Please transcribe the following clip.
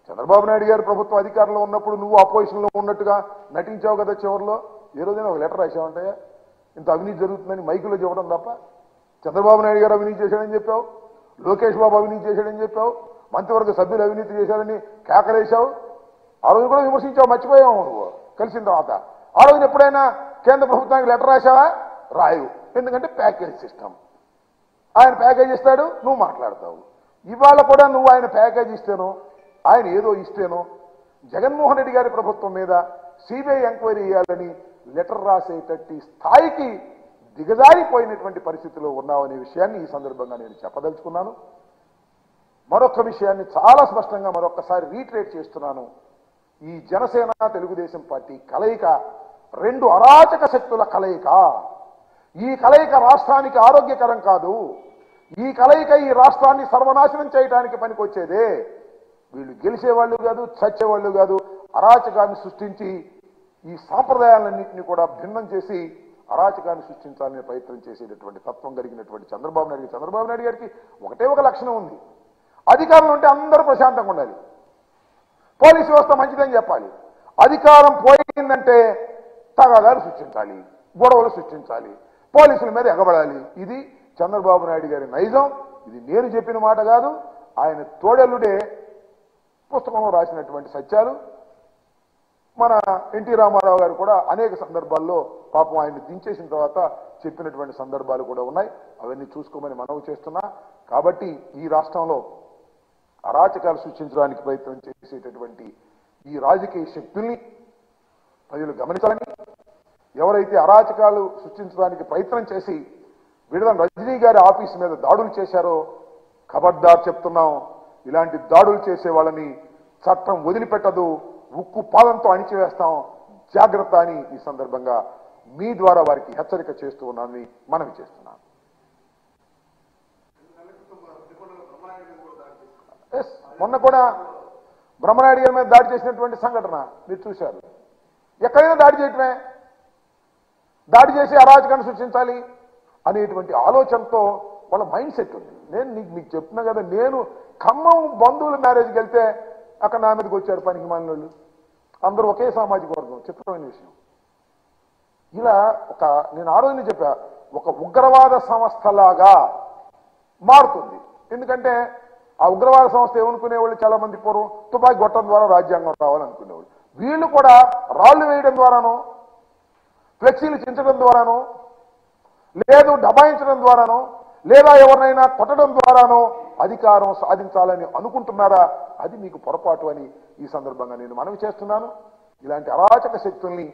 చంద్రబాబు నాయుడు గారు ప్రభుత్వం అధికారంలో ఉన్నప్పుడు నువ్వు అపోజిషన్లో ఉన్నట్టుగా నటించావు కదా చివరిలో. ఏ రోజైనా ఒక లెటర్ రాసావంటే ఇంత అవినీతి జరుగుతుందని మైకులో చెప్పడం తప్ప. చంద్రబాబు నాయుడు గారు అవినీతి చేశాడని చెప్పావు, లోకేష్ బాబు అవినీతి చేశాడని చెప్పావు, మంత్రివర్గ సభ్యులు అవినీతి చేశారని కేకలేశావు. ఆ రోజు కూడా విమర్శించావు, మర్చిపోయావు నువ్వు కలిసిన తర్వాత. ఆ రోజున ఎప్పుడైనా కేంద్ర ప్రభుత్వానికి లెటర్ రాశావా? రాయు. ఎందుకంటే ప్యాకేజ్ సిస్టమ్. ఆయన ప్యాకేజ్ ఇస్తాడు, నువ్వు మాట్లాడతావు. ఇవాళ కూడా నువ్వు ఆయన ప్యాకేజ్ ఇస్తేనో ఆయన ఏదో ఇస్తేనో జగన్మోహన్ రెడ్డి గారి ప్రభుత్వం మీద సిబిఐ ఎంక్వైరీ చేయాలని లెటర్ రాసేటట్టి స్థాయికి దిగజారిపోయినటువంటి పరిస్థితిలో ఉన్నావనే విషయాన్ని ఈ సందర్భంగా నేను చెప్పదలుచుకున్నాను. మరొక విషయాన్ని చాలా స్పష్టంగా మరొకసారి రీట్రేట్ చేస్తున్నాను. ఈ జనసేన తెలుగుదేశం పార్టీ కలయిక రెండు అరాచక శక్తుల కలయిక. ఈ కలయిక రాష్ట్రానికి ఆరోగ్యకరం కాదు. ఈ కలయిక ఈ రాష్ట్రాన్ని సర్వనాశనం చేయడానికి పనికొచ్చేదే. వీళ్ళు గెలిచేవాళ్ళు కాదు, చచ్చేవాళ్ళు కాదు. అరాచకాన్ని సృష్టించి ఈ సాంప్రదాయాలన్నింటినీ కూడా భిన్నం చేసి అరాచకాన్ని సృష్టించాలనే ప్రయత్నం చేసేటటువంటి తత్వం కలిగినటువంటి చంద్రబాబు నాయుడు గారికి ఒకటే ఒక లక్షణం ఉంది. అధికారంలో ఉంటే అందరూ ప్రశాంతంగా ఉండాలి, పోలీసు వ్యవస్థ మంచిదని చెప్పాలి. అధికారం పోయిందంటే తగాదాలు సృష్టించాలి, గొడవలు సృష్టించాలి, పోలీసుల మీద ఎగబడాలి. ఇది చంద్రబాబు నాయుడు గారి నైజం. ఇది నేను చెప్పిన మాట కాదు, ఆయన తోడెల్లుడే పుస్తకంలో రాసినటువంటి సత్యాలు. మన ఎన్టీ రామారావు గారు కూడా అనేక సందర్భాల్లో పాపం ఆయన్ని దించేసిన తర్వాత చెప్పినటువంటి సందర్భాలు కూడా ఉన్నాయి. అవన్నీ చూసుకోమని మనవి చేస్తున్నా. కాబట్టి ఈ రాష్ట్రంలో అరాచకాలు సృష్టించడానికి ప్రయత్నం చేసేటటువంటి ఈ రాజకీయ శక్తుల్ని ప్రజలు గమనించాలని, ఎవరైతే అరాచకాలు సృష్టించడానికి ప్రయత్నం చేసి విడుదల రజనీ గారి ఆఫీస్ మీద దాడులు చేశారో ఖబర్దార్ చెప్తున్నాం. ఇలాంటి దాడులు చేసే వాళ్ళని చట్టం వదిలిపెట్టదు, ఉక్కు పాదంతో అణిచివేస్తాం, జాగ్రత్త అని ఈ సందర్భంగా మీ ద్వారా వారికి హెచ్చరిక చేస్తూ ఉన్నానని మనవి చేస్తున్నాను. మొన్న కూడా బ్రహ్మనాయుడు గారి మీద దాడి చేసినటువంటి సంఘటన మీరు చూశారు. ఎక్కడైనా దాడి చేయటమే, దాడి చేసి అరాచకాన్ని సృష్టించాలి అనేటువంటి ఆలోచనతో వాళ్ళ మైండ్ సెట్ ఉంది. నేను మీకు చెప్తున్నా కదా, నేను ఖమ్మం బంధువుల మ్యారేజ్కి వెళ్తే అక్కడ నా మీదకి వచ్చారు పనికి మాలినోళ్ళు. అందరూ ఒకే సామాజిక వర్గం. చిత్రమైన విషయం. ఇలా నేను ఆ రోజునే చెప్పా, ఒక ఉగ్రవాద సంస్థలాగా మారుతుంది. ఎందుకంటే ఆ ఉగ్రవాద సంస్థ ఏమనుకునేవాళ్ళు చాలా మంది పూర్వం తుపాకీ గొట్టం ద్వారా రాజ్యాంగం రావాలనుకునేవాళ్ళు. వీళ్ళు కూడా రాళ్లు వేయడం ద్వారానో, ఫ్లెక్సీలు చించడం ద్వారానో, లేదు దబాయించడం ద్వారానో, లేదా ఎవరినైనా కొట్టడం ద్వారానో అధికారం సాధించాలని అనుకుంటున్నారా? అది మీకు పొరపాటు అని ఈ సందర్భంగా నేను మనవి చేస్తున్నాను. ఇలాంటి అరాచక శక్తుల్ని